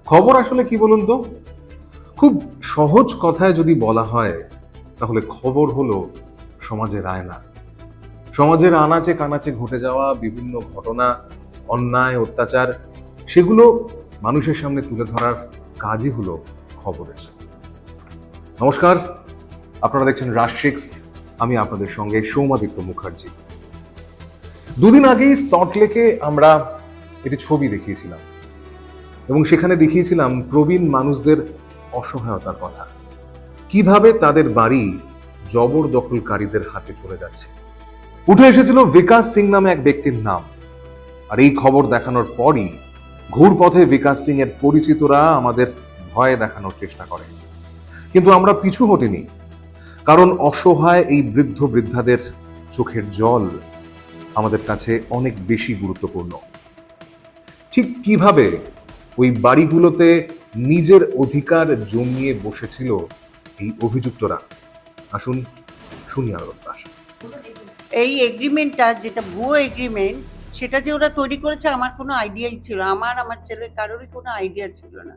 খবর আসলে কি বলুন তো? খুব সহজ কথায় যদি বলা হয় তাহলে খবর হলো সমাজের আয়না। সমাজের আনাচে কানাচে ঘটে যাওয়া বিভিন্ন ঘটনা, অন্যায়, অত্যাচার সেগুলো মানুষের সামনে তুলে ধরার কাজই হলো খবরের। নমস্কার, আপনারা দেখছেন রাজশিক্স। আমি আপনাদের সঙ্গে সৌমাদিত্য মুখার্জি। দুদিন আগেই সল্টলেকে আমরা একটি ছবি দেখিয়েছিলাম এবং সেখানে দেখিয়েছিলাম প্রবীণ মানুষদের অসহায়তার কথা, কিভাবে তাদের বাড়ি জবরদখলকারীদের হাতে চলে যাচ্ছে। উঠে এসেছিল বিকাশ সিং নামে এক ব্যক্তির নাম। আর এই খবর দেখানোর পরই ঘুরপথে বিকাশ সিং এর পরিচিতরা আমাদের ভয় দেখানোর চেষ্টা করে, কিন্তু আমরা পিছু হটিনি, কারণ অসহায় এই বৃদ্ধ বৃদ্ধাদের চোখের জল আমাদের কাছে অনেক বেশি গুরুত্বপূর্ণ। ঠিক কিভাবে ওই বাড়িগুলোতে নিজের অধিকার জমিয়ে বসেছিল এই অভিযুক্তরা, আসুন শুনি আরো তার। এই এগ্রিমেন্টটা যেটা ভুয়ো এগ্রিমেন্ট, সেটা যে ওরা তৈরি করেছে আমার কোনো আইডিয়াই ছিল না। আমার ছেলে কারোরই কোনো আইডিয়া ছিল না।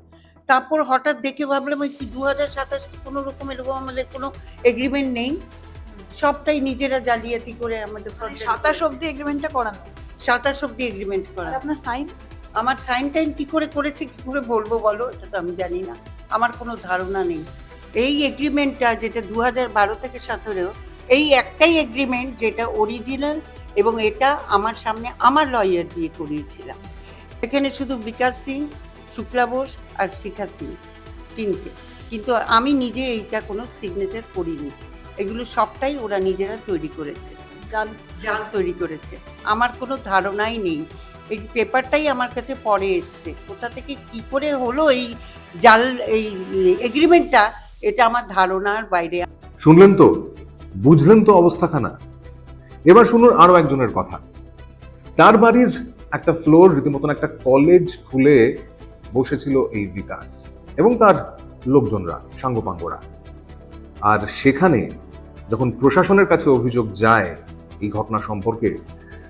তারপর হঠাৎ দেখে ভাবলাম কি 2027 কোনো রকম এরকম আমাদের কোনো এগ্রিমেন্ট নেই, সবটাই নিজেরা জালিয়াতি করে আমাদের 27 অব্দি এগ্রিমেন্টটা করানো। 27 অব্দি এগ্রিমেন্ট করা। আর আপনার সাইন? আমার সাইন টাইন কি করে করেছে, কি করে বলবো বলো, এটা তো আমি জানি না, আমার কোনো ধারণা নেই। এই এগ্রিমেন্টটা যেটা 2012 থেকে 17, এই একটাই এগ্রিমেন্ট যেটা অরিজিনাল, এবং এটা আমার সামনে আমার লয়ার দিয়ে করিয়েছিলাম। এখানে শুধু বিকাশ সিং, শুক্লা বোস আর শিখা সিং, তিনটে। কিন্তু আমি নিজে এইটা কোনো সিগনেচার করিনি, এগুলো সবটাই ওরা নিজেরা তৈরি করেছে, জাল তৈরি করেছে। আমার কোনো ধারণাই নেই। এই পেপারটাই আমার কাছে পরে এসছে, কোথা থেকে কি করে হলো এই জাল এই এগ্রিমেন্টটা, এটা আমার ধারণার বাইরে। শুনলেন তো, বুঝলেন তো অবস্থাখানা। এবার শুনুন আরো একজনের কথা। তার বাড়ির একটা ফ্লোর রীতিমতন একটা কলেজ খুলে বসেছিল এই বিকাশ এবং তার লোকজনরা, সাঙ্গপাঙ্গরা। আর সেখানে যখন প্রশাসনের কাছে অভিযোগ যায় এই ঘটনা সম্পর্কে,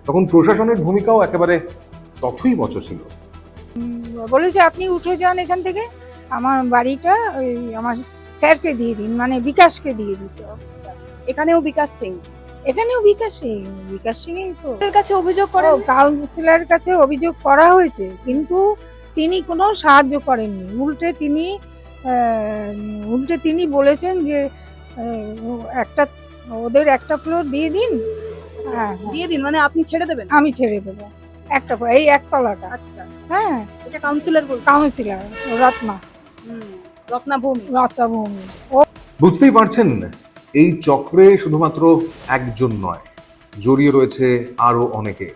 তখন প্রশাসনের ভূমিকাও একেবারে তথই বচ ছিল। বলেছে আপনি উঠে যান এখান থেকে, আমার বাড়িটা ওই আমার স্যারকে দিয়ে দিন, মানে বিকাশকে দিয়ে দিতে হবে। এখানেও বিকাশ সিং, এখানেও বিকাশ সিং তো এর কাছে অভিযোগ করে। কাউন্সিলরের কাছে অভিযোগ করা হয়েছে, কিন্তু তিনি কোনো সাহায্য করেননি। উল্টে তিনি বলেছেন যে ওদের একটা ফ্লোর দিয়ে দিন। হ্যাঁ, দিয়ে দিন মানে আপনি ছেড়ে দেবেন? আমি ছেড়ে দেবো একটা floor, এই একতলাটা। আচ্ছা, হ্যাঁ, এটা কাউন্সিলর বলছে। কাউন্সিলর রত্নাভূমি। বুঝতেই পারছেন, এই চক্রে শুধুমাত্র একজন নয়, জড়িয়ে রয়েছে আরো অনেকে,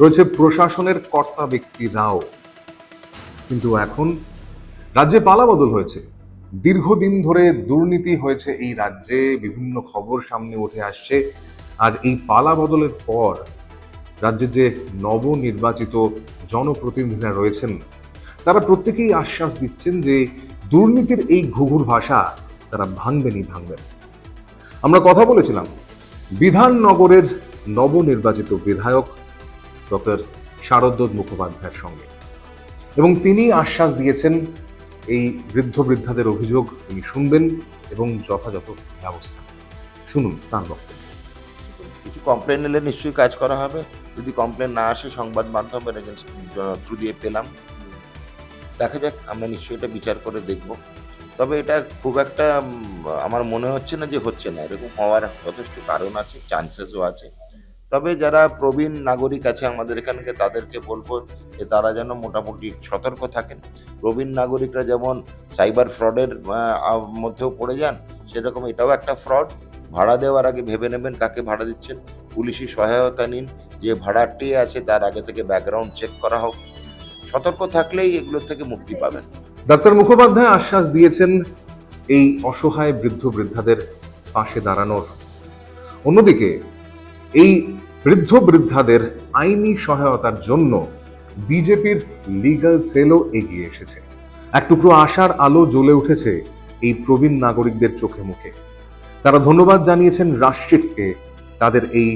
রয়েছে প্রশাসনের কর্তা ব্যক্তিরাও। কিন্তু এখন রাজ্যে পালাবদল হয়েছে। দীর্ঘদিন ধরে দুর্নীতি হয়েছে এই রাজ্যে, বিভিন্ন খবর সামনে উঠে আসছে। আর এই পালাবদলের পর রাজ্যে যে নবনির্বাচিত জনপ্রতিনিধিরা রয়েছেন, তারা প্রত্যেকেই আশ্বাস দিচ্ছেন যে দুর্নীতির এই ঘুঘুর ভাষা তারা ভাঙবেন। আমরা কথা বলেছিলাম বিধাননগরের নবনির্বাচিত বিধায়ক ডক্টর শারদ মুখোপাধ্যায়ের সঙ্গে, এবং তিনি আশ্বাস দিয়েছেন এই বৃদ্ধ বৃদ্ধাদের অভিযোগ তিনি শুনবেন এবং যথাযথ ব্যবস্থা। শুনুন তার বক্তব্য। কিছু কমপ্লেন এলে নিশ্চয়ই কাজ করা হবে। যদি কমপ্লেন না আসে, সংবাদ মাধ্যমের থ্রু দিয়ে পেলাম, দেখা যাক, আমরা নিশ্চয়ই এটা বিচার করে দেখব। তবে এটা খুব একটা আমার মনে হচ্ছে না যে হচ্ছে না, এরকম হওয়ার যথেষ্ট কারণ আছে, চান্সেসও আছে। তবে যারা প্রবীণ নাগরিক আছে আমাদের এখানকে, তাদেরকে বলবো যে তারা যেন মোটামুটি সতর্ক থাকেন। প্রবীণ নাগরিকরা যেমন সাইবার ফ্রডের মধ্যেও পড়ে যান, সেরকম এটাও একটা ফ্রড। ভাড়া দেওয়ার আগে ভেবে নেবেন কাকে ভাড়া দিচ্ছেন, পুলিশি সহায়তা নিন, যে ভাড়াটি আছে তার আগে থেকে ব্যাকগ্রাউন্ড চেক করা হোক। সতর্ক থাকলেই এগুলোর থেকে মুক্তি পাবেন। ডক্টর মুখোপাধ্যায় আশ্বাস দিয়েছেন এই অসহায় বৃদ্ধ বৃদ্ধাদের পাশে দাঁড়ানোর। অন্যদিকে এই বৃদ্ধ বৃদ্ধাদের আইনি সহায়তার জন্য বিজেপির লিগ্যাল সেলও এগিয়ে এসেছে। এক টুকরো আশার আলো জ্বলে উঠেছে এই প্রবীণ নাগরিকদের চোখে মুখে। তারা ধন্যবাদ জানিয়েছেন রাজশিক্সকে তাদের এই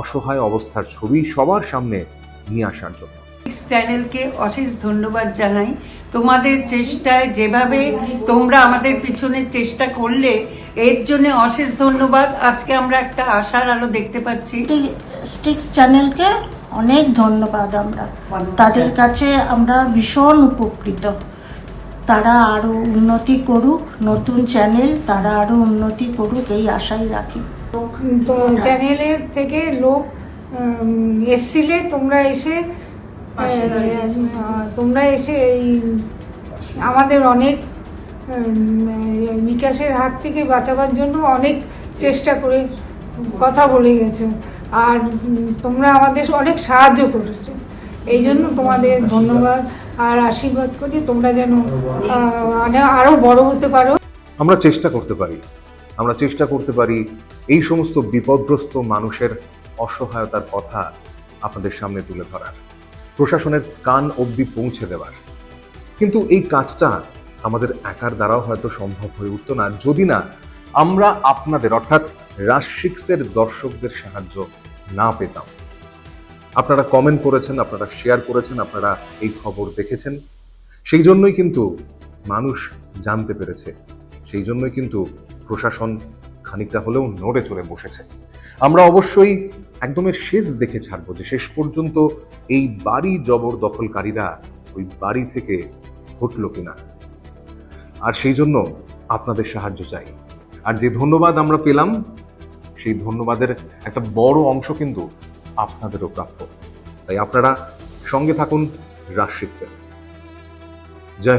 অসহায় অবস্থার ছবি সবার সামনে নিয়ে আসার জন্য। চ্যানেলকে অশেষ ধন্যবাদ জানাই। তোমাদের চেষ্টায় যেভাবে তোমরা আমাদের পিছনে চেষ্টা করলে, এর জন্য অশেষ ধন্যবাদ। আজকে আমরা একটা আশার আলো দেখতে পাচ্ছি। স্টিক্স চ্যানেলকে অনেক ধন্যবাদ। আমরা তাদের কাছে আমরা ভীষণ উপকৃত। তারা আরও উন্নতি করুক, নতুন চ্যানেল তারা আরও উন্নতি করুক, এই আশাই রাখি। তো চ্যানেলের থেকে লোক এসছিলে, তোমরা এসে এই আমাদের অনেক বিকাশের হাত থেকে বাঁচাবার জন্য অনেক চেষ্টা করে কথা বলে গেছো, আর তোমরা আমাদের অনেক সাহায্য করেছো। এই জন্য তোমাদের ধন্যবাদ, আর আশীর্বাদ করি তোমরা যেন আরো বড় হতে পারো। আমরা চেষ্টা করতে পারি এই সমস্ত বিপদগ্রস্ত মানুষের অসহায়তার কথা আপনাদের সামনে তুলে ধরার, প্রশাসনের কান অবধি পৌঁছে দেওয়ার। কিন্তু এই কাজটা আমাদের একার দ্বারাও হয়তো সম্ভব হয়ে উঠতো না যদি না আমরা আপনাদের অর্থাৎ রাজ6-এর দর্শকদের সাহায্য না পেতাম। আপনারা কমেন্ট করেছেন, আপনারা শেয়ার করেছেন, আপনারা এই খবর দেখেছেন, সেই জন্যই কিন্তু মানুষ জানতে পেরেছে, সেই জন্যই কিন্তু প্রশাসন খানিকটা হলেও নড়ে চড়ে বসেছে। আমরা অবশ্যই একদমের শেষ দেখে ছাড়বো যে শেষ পর্যন্ত এই বাড়ি জবরদখলকারীরা ওই বাড়ি থেকে হটল কিনা, আর সেই জন্য আপনাদের সাহায্য চাই। আর যে ধন্যবাদ আমরা পেলাম, সেই ধন্যবাদের একটা বড় অংশ কিন্তু আপনাদেরও প্রাপ্য। তাই আপনারা সঙ্গে থাকুন রাজ6-এর। জয় হিন্দ।